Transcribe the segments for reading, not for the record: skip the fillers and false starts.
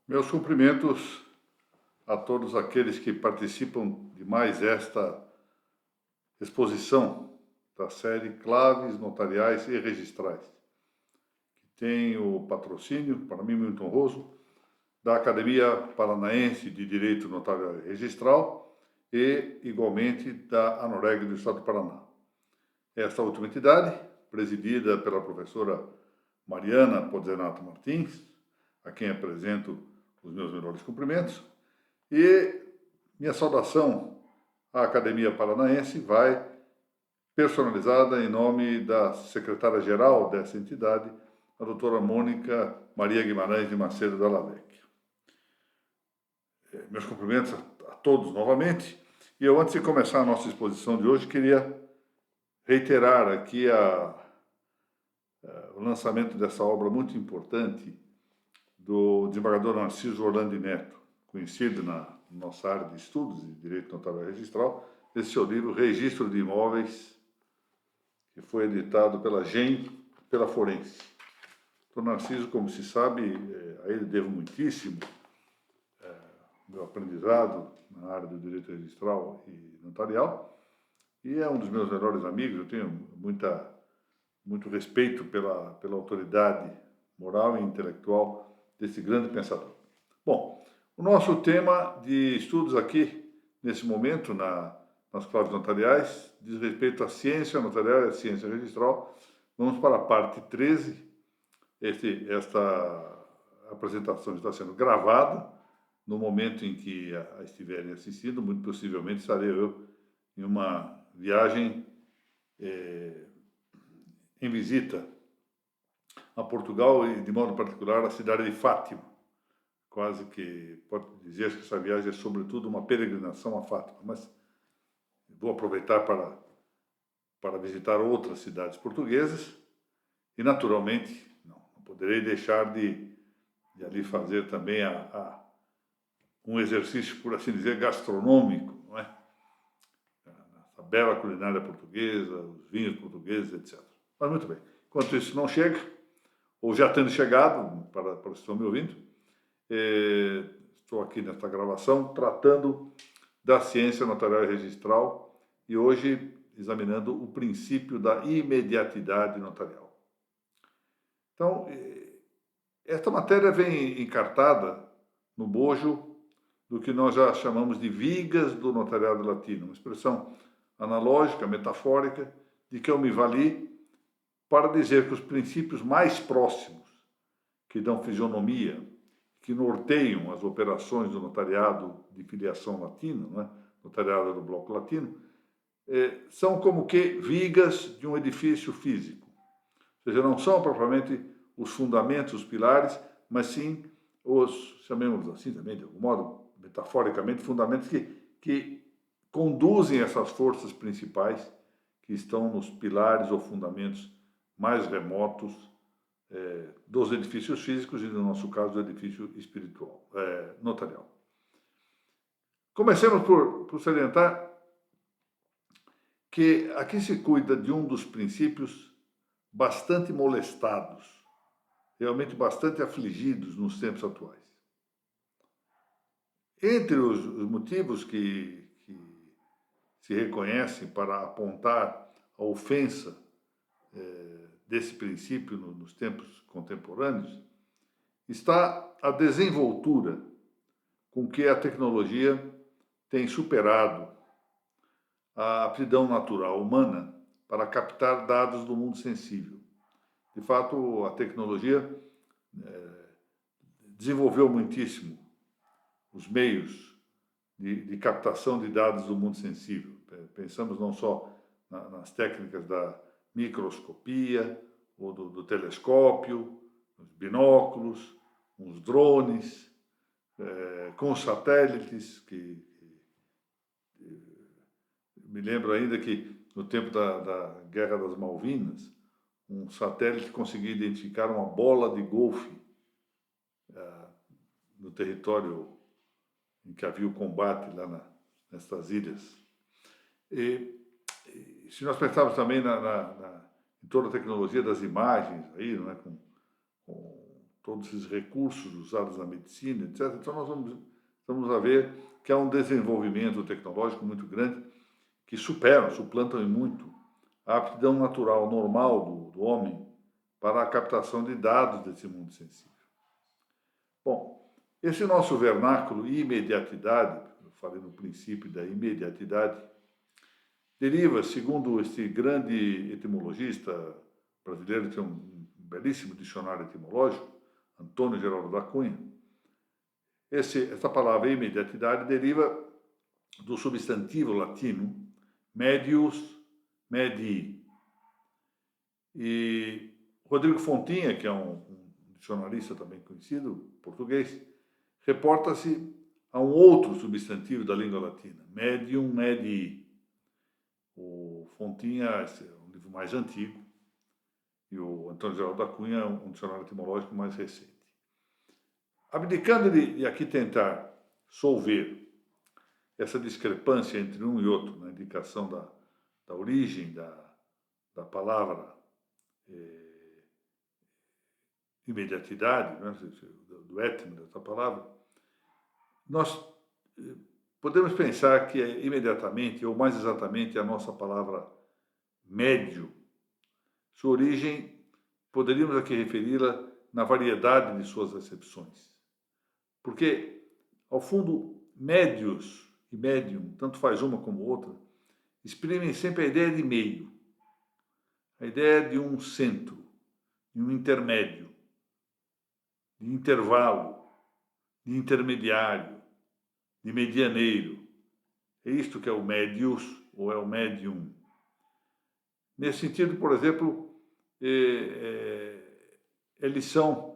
Meus cumprimentos a todos aqueles que participam de mais esta exposição da série Claves Notariais e Registrais, que tem o patrocínio, para mim muito honroso, da Academia Paranaense de Direito Notarial e Registral e, igualmente, da ANOREG do Estado do Paraná. Esta última entidade, presidida pela professora Mariana Podzenato Martins, a quem apresento os meus melhores cumprimentos, e minha saudação à Academia Paranaense vai personalizada em nome da secretária-geral dessa entidade, a doutora Mônica Maria Guimarães de Macedo da Lavec. Meus cumprimentos a todos novamente. E eu, antes de começar a nossa exposição de hoje, queria reiterar aqui o lançamento dessa obra muito importante do desembargador Narciso Orlandi Neto, conhecido na nossa área de estudos de Direito Notarial e Registral, esse seu livro Registro de Imóveis, que foi editado pela GEM, pela Forense. Então, Narciso, como se sabe, a ele devo muitíssimo meu aprendizado na área do direito registral e notarial, e é um dos meus melhores amigos. Eu tenho muito respeito pela autoridade moral e intelectual desse grande pensador. Bom, o nosso tema de estudos aqui, nesse momento, nas claves notariais, diz respeito à ciência notarial e à ciência registral. Vamos para a parte 13. Esta apresentação está sendo gravada. No momento em que a estiverem assistindo, muito possivelmente estarei eu em uma viagem em visita a Portugal e, de modo particular, a cidade de Fátima. Quase que pode dizer que essa viagem é, sobretudo, uma peregrinação a Fátima, mas vou aproveitar para visitar outras cidades portuguesas e, naturalmente, não poderei deixar de ali fazer também um exercício, por assim dizer, gastronômico, não é? A bela culinária portuguesa, os vinhos portugueses, etc. Mas muito bem. Enquanto isso não chega, ou já tendo chegado, para os que estão me ouvindo, estou aqui nesta gravação tratando da ciência notarial e registral e hoje examinando o princípio da imediatidade notarial. Então, esta matéria vem encartada no bojo do que nós já chamamos de vigas do notariado latino, uma expressão analógica, metafórica, de que eu me vali para dizer que os princípios mais próximos, que dão fisionomia, que norteiam as operações do notariado de filiação latina, não é? Notariado do bloco latino, são como que vigas de um edifício físico. Ou seja, não são propriamente os fundamentos, os pilares, mas sim os, chamemos assim também, de algum modo, metaforicamente, fundamentos que conduzem essas forças principais que estão nos pilares ou fundamentos mais remotos dos edifícios físicos e, no nosso caso, do edifício espiritual, notarial. Comecemos por salientar que aqui se cuida de um dos princípios bastante molestados, realmente bastante afligidos nos tempos atuais. Entre os motivos que se reconhecem para apontar a ofensa desse princípio nos tempos contemporâneos, está a desenvoltura com que a tecnologia tem superado a aptidão natural humana para captar dados do mundo sensível. De fato, a tecnologia desenvolveu muitíssimo os meios de captação de dados do mundo sensível. Pensamos não só nas técnicas da microscopia, ou do telescópio, os binóculos, os drones, com os satélites, que me lembro ainda que no tempo da Guerra das Malvinas, um satélite conseguia identificar uma bola de golfe no território em que havia o combate lá nessas ilhas. E se nós pensarmos também em toda a tecnologia das imagens, aí, não é? com todos esses recursos usados na medicina, etc. Então, nós vamos a ver que há um desenvolvimento tecnológico muito grande que suplantam em muito a aptidão natural, normal do homem para a captação de dados desse mundo sensível. Bom, esse nosso vernáculo imediatidade, eu falei no princípio da imediatidade, deriva, segundo este grande etimologista brasileiro, que tem um belíssimo dicionário etimológico, Antônio Geraldo da Cunha, essa palavra imediatidade deriva do substantivo latino medius medii. E Rodrigo Fontinha, que é um dicionarista também conhecido, português, reporta-se a um outro substantivo da língua latina, medium medii. O Fontinha é um livro mais antigo e o Antônio Geraldo da Cunha é um dicionário etimológico mais recente. Abdicando de aqui tentar solver essa discrepância entre um e outro na indicação da origem da palavra imediatidade, né, do étimo dessa palavra, nós podemos pensar que imediatamente, ou mais exatamente, a nossa palavra médio, sua origem, poderíamos aqui referi-la na variedade de suas acepções. Porque, ao fundo, médios e médium, tanto faz uma como outra, exprimem sempre a ideia de meio, a ideia de um centro, de um intermédio, de intervalo, de intermediário, de medianeiro. É isto que é o médius, ou é o médium. Nesse sentido, por exemplo, é lição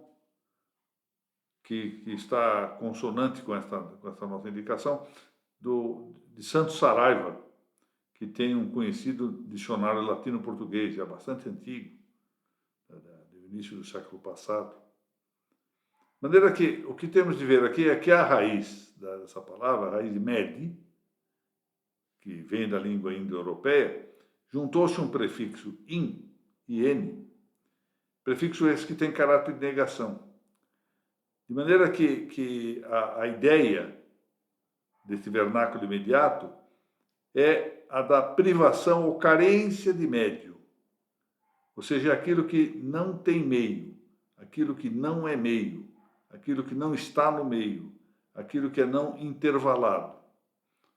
que está consonante com essa nossa indicação, de Santos Saraiva, que tem um conhecido dicionário latino-português, já bastante antigo, do início do século passado. De maneira que o que temos de ver aqui é que a raiz dessa palavra, a raiz medi, que vem da língua indo-europeia, juntou-se um prefixo in e n, prefixo esse que tem caráter de negação. De maneira que a ideia desse vernáculo imediato é a da privação ou carência de médio, ou seja, aquilo que não tem meio, aquilo que não é meio, aquilo que não está no meio, aquilo que é não intervalado.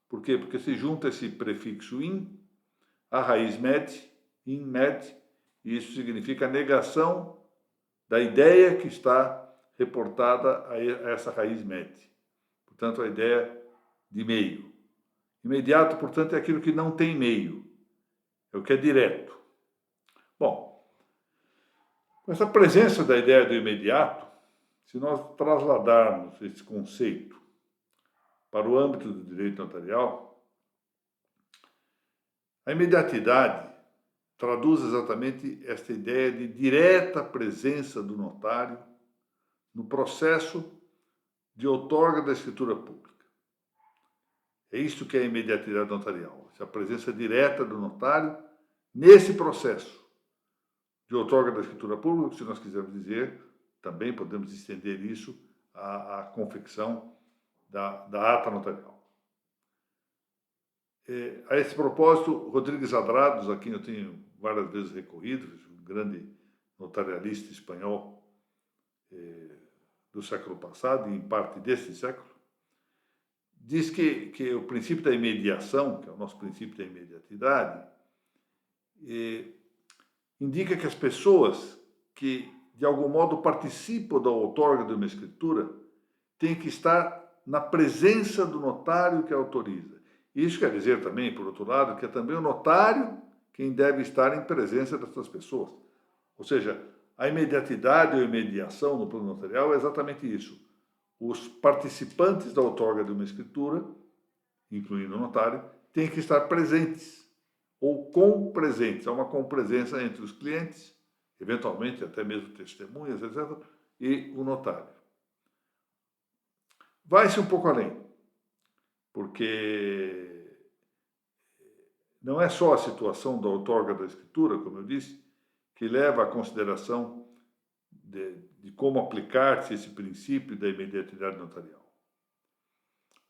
Por quê? Porque se junta esse prefixo in, a raiz med, in med, e isso significa a negação da ideia que está reportada a essa raiz med. Portanto, a ideia de meio. Imediato, portanto, é aquilo que não tem meio, é o que é direto. Bom, com essa presença da ideia do imediato, se nós trasladarmos esse conceito para o âmbito do direito notarial, a imediatidade traduz exatamente esta ideia de direta presença do notário no processo de outorga da escritura pública. É isto que é a imediatidade notarial, a presença direta do notário nesse processo de outorga da escritura pública, se nós quisermos dizer, também podemos estender isso à confecção da ata notarial. A esse propósito, Rodrigues Adrados, a quem eu tenho várias vezes recorrido, um grande notarialista espanhol do século passado e em parte deste século, diz que o princípio da imediação, que é o nosso princípio da imediatidade, indica que as pessoas que, de algum modo, participam da outorga de uma escritura têm que estar na presença do notário que autoriza. Isso quer dizer também, por outro lado, que é também o notário quem deve estar em presença dessas pessoas. Ou seja, a imediatidade ou imediação no plano notarial é exatamente isso. Os participantes da outorga de uma escritura, incluindo o notário, têm que estar presentes ou compresentes. Há uma compresença entre os clientes, eventualmente até mesmo testemunhas, etc., e o notário. Vai-se um pouco além, porque não é só a situação da outorga da escritura, como eu disse, que leva à consideração de como aplicar-se esse princípio da imediatidade notarial.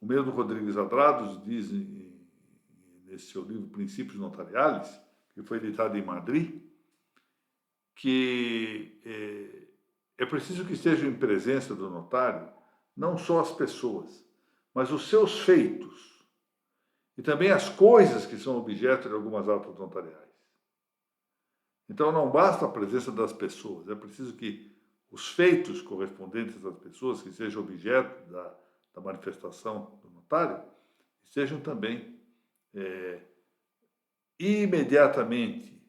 O mesmo Rodrigues Andrados diz nesse seu livro Princípios Notariales, que foi editado em Madrid, que é preciso que estejam em presença do notário não só as pessoas, mas os seus feitos e também as coisas que são objeto de algumas atas notariais. Então não basta a presença das pessoas, é preciso que os feitos correspondentes às pessoas que sejam objeto da manifestação do notário sejam também imediatamente,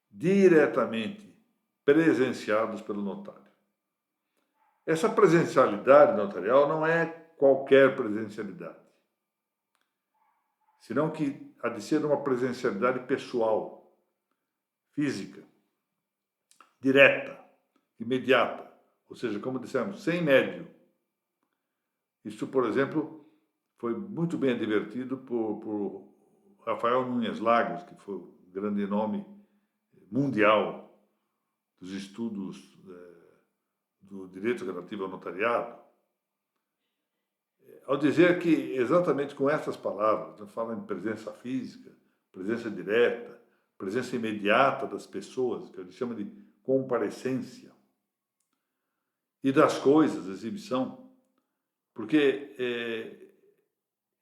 diretamente presenciados pelo notário. Essa presencialidade notarial não é qualquer presencialidade, senão que há de ser uma presencialidade pessoal, física, direta, imediata, ou seja, como dissemos, sem médio. Isso, por exemplo, foi muito bem advertido por Rafael Nunes Lagos, que foi um grande nome mundial dos estudos do direito relativo ao notariado, ao dizer que, exatamente com essas palavras, eu falo em presença física, presença direta, presença imediata das pessoas, que ele chama de comparecência, e das coisas, exibição, porque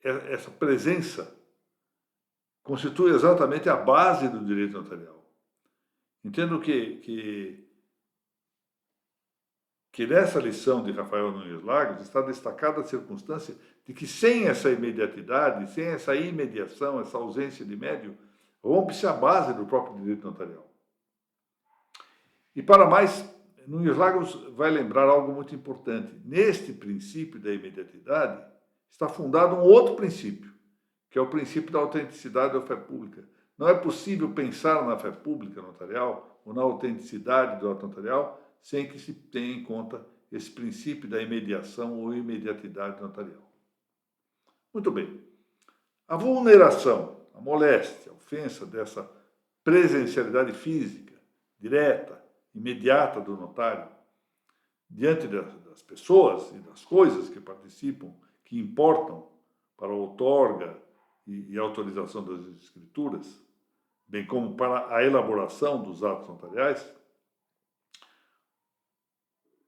essa presença constitui exatamente a base do direito notarial. Entendo que nessa lição de Rafael Nunes Lagos está destacada a circunstância de que sem essa imediatidade, sem essa imediação, essa ausência de médio, rompe-se a base do próprio direito notarial. E para mais, Nunes Lagos vai lembrar algo muito importante. Neste princípio da imediatidade está fundado um outro princípio, que é o princípio da autenticidade da fé pública. Não é possível pensar na fé pública notarial ou na autenticidade do ato notarial sem que se tenha em conta esse princípio da imediação ou imediatidade notarial. Muito bem. A vulneração, a moléstia, a ofensa dessa presencialidade física, direta, imediata do notário, diante das pessoas e das coisas que participam, que importam para a outorga e autorização das escrituras, bem como para a elaboração dos atos notariais,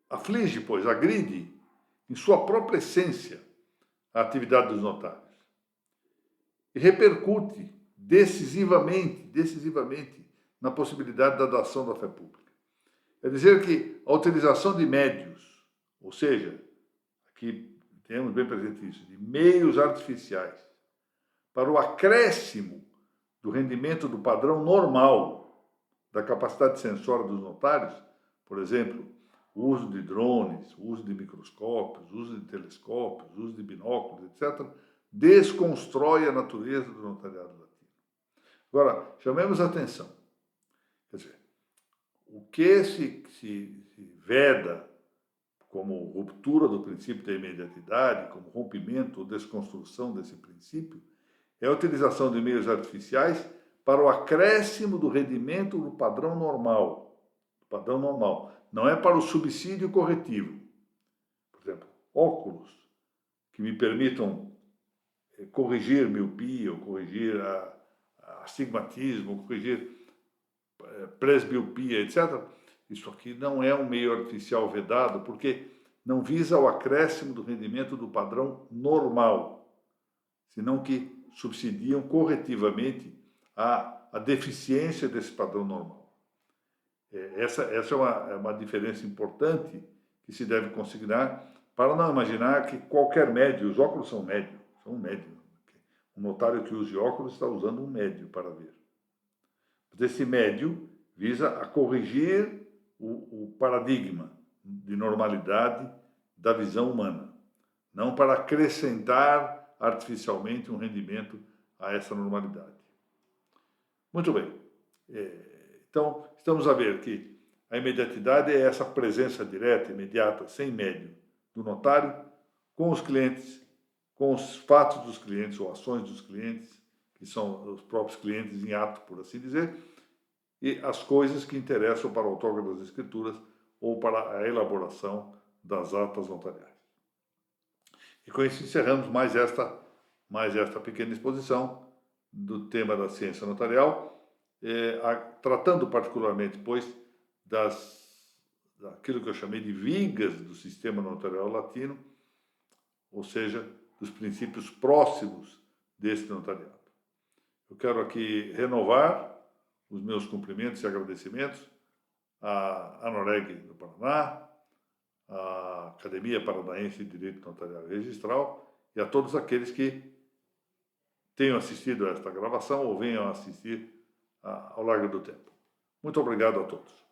aflige, pois, agride, em sua própria essência, a atividade dos notários. E repercute decisivamente na possibilidade da dação da fé pública. É dizer que a utilização de médios, ou seja, aqui temos bem presente isso, de meios artificiais, para o acréscimo do rendimento do padrão normal da capacidade censória dos notários, por exemplo, o uso de drones, o uso de microscópios, o uso de telescópios, o uso de binóculos, etc., desconstrói a natureza do notariado latino. Agora, chamemos a atenção. Quer dizer, o que se veda como ruptura do princípio da imediatidade, como rompimento ou desconstrução desse princípio, é a utilização de meios artificiais para o acréscimo do rendimento do padrão normal. Padrão normal. Não é para o subsídio corretivo. Por exemplo, óculos que me permitam corrigir miopia, ou corrigir astigmatismo, ou corrigir presbiopia, etc. Isso aqui não é um meio artificial vedado, porque não visa o acréscimo do rendimento do padrão normal, senão que subsidiam corretivamente a deficiência desse padrão normal. Essa é uma diferença importante que se deve considerar para não imaginar que qualquer médio, os óculos são um médio. Um notário que use óculos está usando um médio para ver. Mas esse médio visa a corrigir o paradigma de normalidade da visão humana, não para acrescentar artificialmente um rendimento a essa normalidade. Muito bem. Então, estamos a ver que a imediatidade é essa presença direta, imediata, sem médio, do notário com os clientes, com os fatos dos clientes ou ações dos clientes, que são os próprios clientes em ato, por assim dizer, e as coisas que interessam para a outorga das escrituras ou para a elaboração das atas notariais. E com isso encerramos mais esta pequena exposição do tema da ciência notarial, tratando particularmente, pois, daquilo que eu chamei de vigas do sistema notarial latino, ou seja, dos princípios próximos desse notariado. Eu quero aqui renovar os meus cumprimentos e agradecimentos à ANOREG do Paraná, à Academia Paranaense de Direito Notarial e Registral e a todos aqueles que tenham assistido a esta gravação ou venham assistir ao longo do tempo. Muito obrigado a todos.